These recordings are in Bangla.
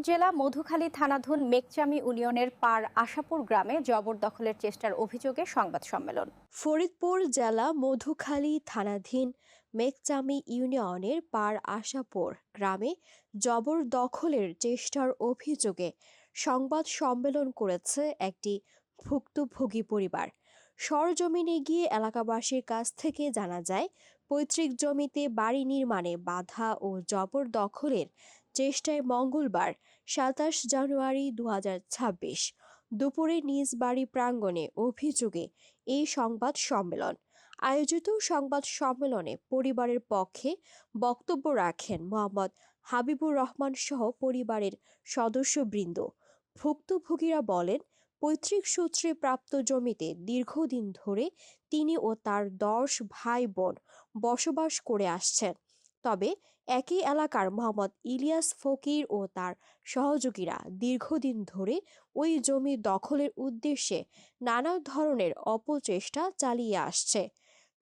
জেলা মধুখালী থানাধীন মেকচামি ইউনিয়নের পার আশাপুর গ্রামে জবরদখলের চেষ্টার অভিযোগে সংবাদ সম্মেলন। ফরিদপুর জেলা মধুখালী থানাধীন মেকচামি ইউনিয়নের পার আশাপুর গ্রামে জবরদখলের চেষ্টার অভিযোগে সংবাদ সম্মেলন করেছে একটি ভুক্তভোগী পরিবার। সরজমিনে গিয়ে এলাকাবাসীর কাছ থেকে জানা যায়, পৈতৃক জমিতে বাড়ি নির্মাণে বাধা ও জবরদখলের চেষ্টায় মঙ্গলবার ২৭ জানুয়ারি ২০২৬ দুপুরে নিজ বাড়ি প্রাঙ্গণে অভিযোগে এই সংবাদ সম্মেলন। আয়োজিত সংবাদ সম্মেলনে পরিবারের পক্ষে বক্তব্য রাখেন মোহাম্মদ হাবিবুর রহমান সহ পরিবারের সদস্যবৃন্দ। ভুক্তভোগীরা বলেন, পৈতৃক সূত্রে প্রাপ্ত জমিতে দীর্ঘদিন ধরে তিনি ও তার ১০ ভাই বোন বসবাস করে আসছেন। তবে একই এলাকার মোহাম্মদ ইলিয়াস ফকির ও তার সহযোগীরা দীর্ঘদিন ধরে ওই জমি দখলের উদ্দেশ্যে নানা ধরনের অপচেষ্টা চালিয়ে আসছে।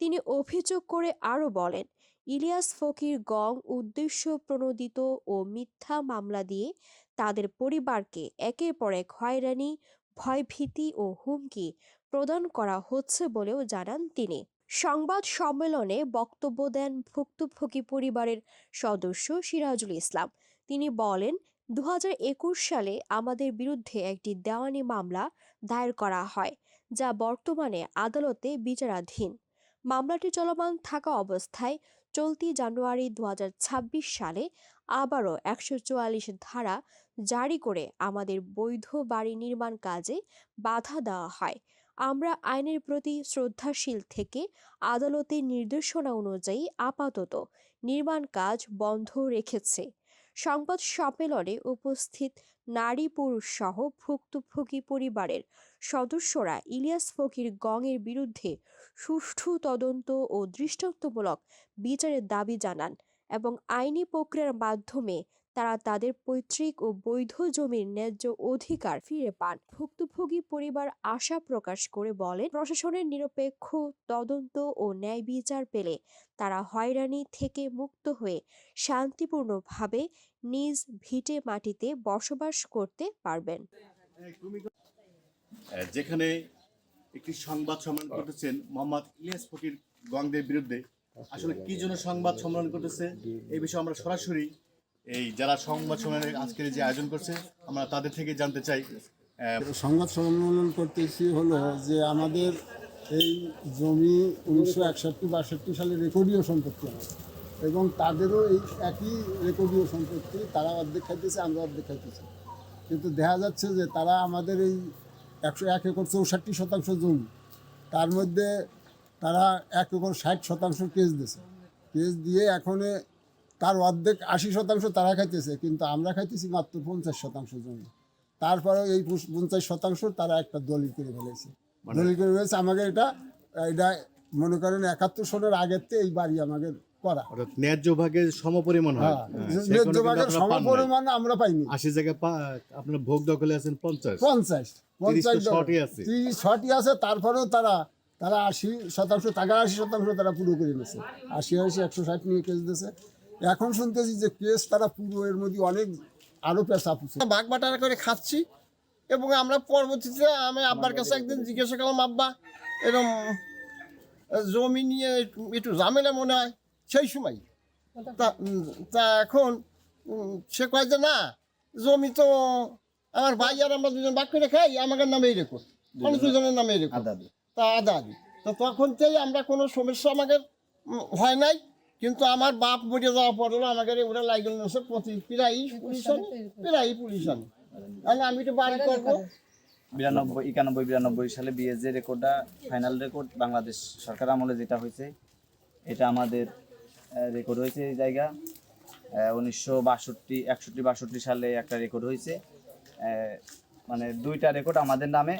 তিনি অভিযোগ করে আরও বলেন, ইলিয়াস ফকির গং উদ্দেশ্য প্রণোদিত ও মিথ্যা মামলা দিয়ে তাদের পরিবারকে একের পর এক হয়রানি, ভয়ভীতি ও হুমকি প্রদান করা হচ্ছে বলেও জানান তিনি। সংবাদ সম্মেলনে বক্তব্য দেন ভুক্তভোগী পরিবারের সদস্য সিরাজুল ইসলাম। তিনি বলেন, ২০২১ সালে আমাদের বিরুদ্ধে একটি দেওয়ানি মামলা দায়ের করা হয়, যা বর্তমানে আদালতে বিচারাধীন। মামলাটি চলমান থাকা অবস্থায় চলতি জানুয়ারি ২০২৬ সালে আবারও ১৪৪ ধারা জারি করে আমাদের বৈধ বাড়ি নির্মাণ কাজে বাধা দেওয়া হয়। আমরা আইনের প্রতি শ্রদ্ধাশীল থেকে আদালতের নির্দেশনা অনুযায়ী আপাতত নির্মাণ কাজ বন্ধ রেখেছে। সংবাদ সম্মেলনে উপস্থিত নারী পুরুষ সহ ভুক্তভোগী পরিবারের সদস্যরা ইলিয়াস ফকির গংয়ের বিরুদ্ধে সুষ্ঠু তদন্ত ও দৃষ্টান্তমূলক বিচারের দাবি জানান এবং আইনি প্রক্রিয়ার মাধ্যমে তারা তাদের পৈতৃক ও বৈধ জমির ন্যায্য অধিকার ফিরে পান। ভুক্তভোগী পরিবার আশা প্রকাশ করে বলেন, প্রশাসনের নিরপেক্ষ তদন্ত ও ন্যায় বিচার পেলে তারা হয়রানি থেকে মুক্ত হয়ে শান্তিপূর্ণভাবে নিজ ভিটে মাটিতে বসবাস করতে পারবেন। যেখানে একটি সংবাদ সম্মেলন করতেছেন মোহাম্মদ ইলিয়াস ফকির গংদের বিরুদ্ধে, আসলে কি জন্য সংবাদ সম্মেলন করতেছে এই বিষয়ে আমরা সরাসরি এই যারা সংবাদ সম্মেলনের আজকের যে আয়োজন করছে আমরা তাদের থেকে জানতে চাই। সংবাদ সম্মেলন করতেছি হলো যে আমাদের এই জমি ১৯৬১-৬২ সালে রেকর্ডীয় সম্পত্তি এবং তাদেরও এই একই রেকর্ডীয় সম্পত্তি, তারা অর্ধেক খাইতেছে, আমরা অর্ধেক খাইতেছি। কিন্তু দেখা যাচ্ছে যে তারা আমাদের এই ১০১ একর ৬৪% জমি, তার মধ্যে তারা ১ একর ৬০% কেস দিয়েছে। কেস দিয়ে এখন তার অর্ধেক ৮০% তারা খাইতেছে, কিন্তু আমরা খাইতেছি মাত্র ৫০% জমি। তারপরেও এই ৫০% তারা একটা দলিল করে ফেলেছে। দলিল করে ফেলেছে আমাকে এটা মনে করেন ৭১ সনের আগের থেকে এই বাড়ি আমাদের করা। ন্যায্য ভাগের সমপরিমাণ হয়, ন্যায্য ভাগের সমপরিমাণ আমরা পাইনি। ৮০ জায়গায় আপনার ভোগ দখলে আছেন ৫০ ছটি আছে। তারপরেও তারা ৮০% টাকা ৮০% তারা পুরো করে নিয়েছে। ৮০ ১৬০ নিয়ে কেস দিয়েছে। এখন শুনতেছি যে কেস তারা পুরো এর মধ্যে অনেক আরো পেশা পুছে ভাগ বাটারা করে খাচ্ছি। এবং আমরা পরবর্তীতে আমি আব্বার কাছে একদিন জিজ্ঞাসা করলাম, আব্বা এরকম জমি নিয়ে একটু ঝামেলা মনে হয় সেই সময়। তা এখন সে কয় যে না, জমি তো আমার ভাই আর আমরা দুজন ভাগ করে খাই, আমাদের নামেই রেকর্ড, মানে দুজনের নামেই রেকর্ড, তা আদাদি। তো তখন থেকে আমরা কোনো সমস্যা আমাদের হয় নাই। কিন্তু আমার বাপ মরে যাওয়ার পর হলো আমাদের ওরা লাইগল নেছে প্রায় পুলিশ আনি আমি তো বাড়ি করবো। ৯২ সালে বিয়ে যে রেকর্ডটা ফাইনাল রেকর্ড বাংলাদেশ সরকার আমলে যেটা হয়েছে, এটা আমাদের রেকর্ড হয়েছে এই জায়গা ১৯৬২ সালে একটা রেকর্ড হয়েছে। মানে দুইটা রেকর্ড আমাদের নামে,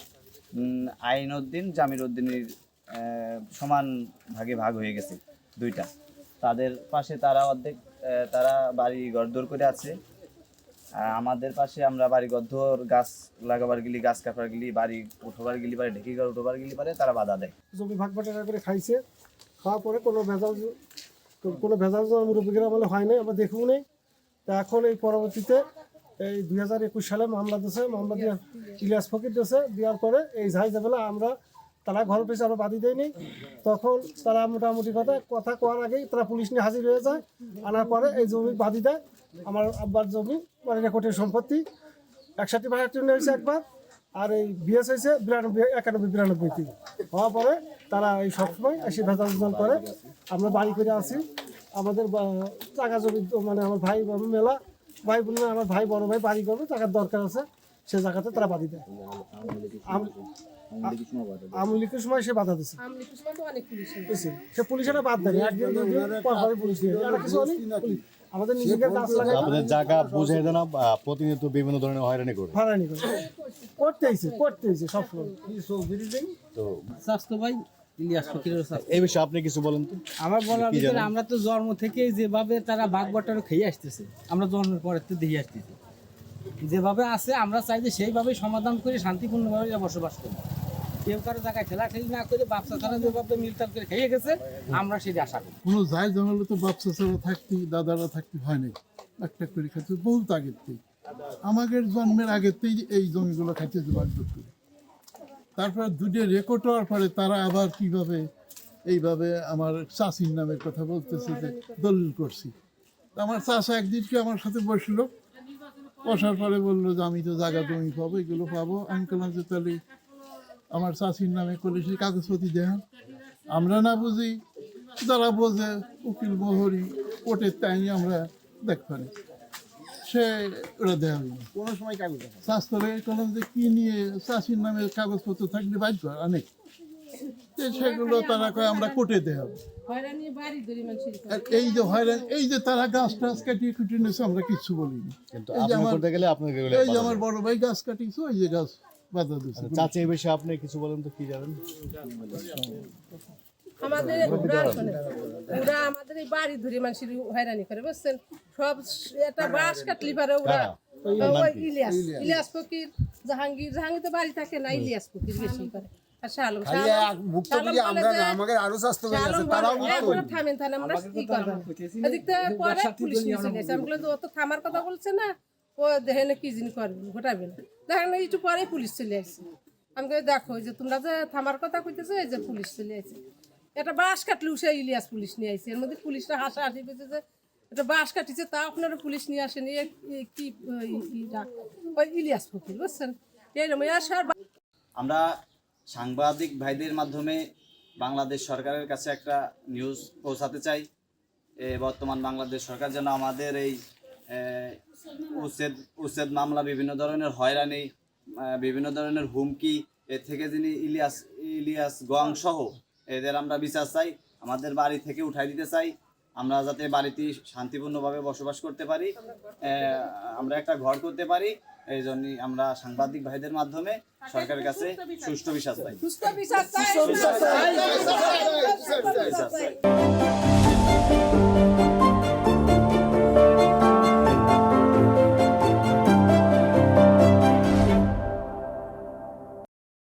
আইন উদ্দিন জামির উদ্দিনের সমান ভাগে ভাগ হয়ে গেছে দুইটা। তাদের পাশে তারা অর্ধেক তারা বাড়ি ঘরদোর করে আছে, আমাদের পাশে আমরা বাড়ি ঘরদোর গাছ লাগাবার গেলি, গাছ কাটার গেলি, বাড়ি উঠোবার গেলি পারে, ঢেকি ঘর উঠোবার গেলি পারে তারা বাধা দেয়। জমি ভাগ বাটারা করে খাইছে, খাওয়ার পরে কোনো ভেজাল মুরব্বীরা বলে হয় নাই, আমরা দেখবো নেই। তা এখন এই পরবর্তীতে এই 2021 সালে মামলা দিয়েছে, মামলা দিয়ে ইলিয়াস ফকির দিয়েছে, দেওয়ার পরে এই ঝাইঝামেলা তারা ঘর পেছে আরো বাদি দেয়নি। তখন তারা মোটামুটি কথা কোয়ার আগেই তারা পুলিশ নিয়ে হাজির হয়ে যায়। আনার পরে এই জমি বাদি দেয়। আমার আব্বার জমি মানে রেকর্ডের সম্পত্তি 61-62 হয়েছে একবার, আর এই বিএস হয়েছে 91-92 হওয়ার পরে তারা এই সবসময় এসে ভেজাল করে। আমরা বাড়ি করে আসি, আমাদের জায়গা জমি মানে আমার ভাই মেলা ভাই বোন, আমার ভাই বড় ভাই বাড়ি করবে, টাকার দরকার আছে, সে জায়গাতে তারা বাদি দেয়। আওয়ামী লীগের সময় সে বাধা দিচ্ছে, সে পুলিশেরা বাদ দেয় একদিন পরে পুলিশ দিয়ে আমাদের নিজেদের গাছ লাগাই আপনাদের জায়গা বুঝে দেয় না, প্রতিনিয়ত বিভিন্ন ধরনের হয়রানি করে করতে হয়েছে সবসময়। তো স্বাস্থ্য ভাই ইলিয়াস ফকিরের স্বাস্থ্য। এই বিষয়ে আপনি কিছু বলেন তো। আমার বলার কি ভিতরে জানেন? আমরা তো জন্ম থেকেই যেভাবে তারা ভাগ বাটোয়ারা খেয়ে আসতেছে, আমরা জন্মের পরে তো দেখে আসতেছি যেভাবে আছে, আমরা চাই যে সেইভাবেই সমাধান করে শান্তিপূর্ণভাবে বসবাস করি। কেউ কারো জায়গায় ঠেলাঠেলি না করে ব্যবসা ছাড়া যেভাবে মিলতাল করে খেয়ে গেছে, আমরা সেটা আশা করি। কোনো যাই জঙ্গলে তো ব্যবসা ছাড়া থাকতে দাদারা থাকতে হয় নাই, একটা করে খাইতে বহুত আগের থেকে, আমাদের জন্মের আগের থেকে এই জমিগুলো খাইতে বাধ্য করে। তারপর দুটো রেকর্ড হওয়ার পরে তারা আবার কিভাবে এইভাবে আমার চাষির নামের কথা বলতেছে যে দলিল করছি। আমার চাষা একদিনকে আমার সাথে বসলো, বসার পরে বললো যে আমি তো জায়গা জমি পাবো, এগুলো পাবো। আমি বললাম যে তাহলে আমার চাষির নামে করলে সেই কাগজপত্র দেন। আমরা না বুঝি, যারা বোঝে উকিল বহরি কোর্টের তাই আমরা দেখবানি, সে ওরা দেওয়া হইনি। কোনো সময় কাগজ স্বাস্থ্যরে করলাম যে কি নিয়ে চাষির নামে কাগজপত্র থাকলে বাধ্য অনেক, সেগুলো তারা কয় আমরা কোর্টে দেওয়া হবে। আর এই যে হয়রান, এই যে তারা গাছ টাছ কাটিয়ে কুটিয়ে নিয়েছে, আমরা কিচ্ছু বলিনি। কিন্তু এই যে আপনি আমার- করতে গেলে আপনাকে এই যে আমার বড় ভাই গাছ কাটিয়েছে, ওই যে গাছ বাধা দিচ্ছে। চাচা এই বিষয়ে আপনি কিছু বলেন তো, কি জানেন? আমাদের ওরা আমাদের এই বাড়ি ধরে মানুষের হয়রানি করে, বুঝছেন? সব একটা বাঁশ কাটলি পারে ওরা। ওই ইলিয়াস ফকির, জাহাঙ্গীর তো বাড়ি থাকে না, ইলিয়াস ফকির বেশি করে। আর শালম থামেন, তাহলে আমরা কি করবো? এদিক থেকে পরে পুলিশ নিয়ে চলে এসে আমি বললাম যে ও তো থামার কথা বলছে না, ও দেখেন কি জিনিস করবে, ঘটাবে না। দেখেন একটু পরে পুলিশ চলে আসছে। আমি দেখো যে তোমরা যে থামার কথা কইতেছো, এই যে পুলিশ চলে আসছে। একটা বাঁশ কাটলে সে ইলিয়াস পুলিশ নিয়ে আসছে। এর মধ্যে পুলিশরা হাসাহাসি করছে যে একটা বাঁশ কাটিছে, তা আপনারা পুলিশ নিয়ে আসেনি, কি ওই ইলিয়াস ফকির, বুঝছেন? এইরকম আমরা সাংবাদিক ভাইদের মাধ্যমে বাংলাদেশ সরকারের কাছে একটা নিউজ পৌঁছাতে চাই। বর্তমান বাংলাদেশ সরকার যেন আমাদের এই উচ্ছেদ মামলা, বিভিন্ন ধরনের হয়রানি, বিভিন্ন ধরনের হুমকি, এর থেকে যিনি ইলিয়াস গং সহ এদের আমরা বিচার চাই। আমাদের বাড়ি থেকে উঠাই দিতে চাই, আমরা যাতে বাড়িতে শান্তিপূর্ণভাবে বসবাস করতে পারি, আমরা একটা ঘর করতে পারি। এই জন্যই আমরা সাংবাদিক ভাইদের মাধ্যমে সরকারের কাছে সুষ্ঠু বিচার চাই।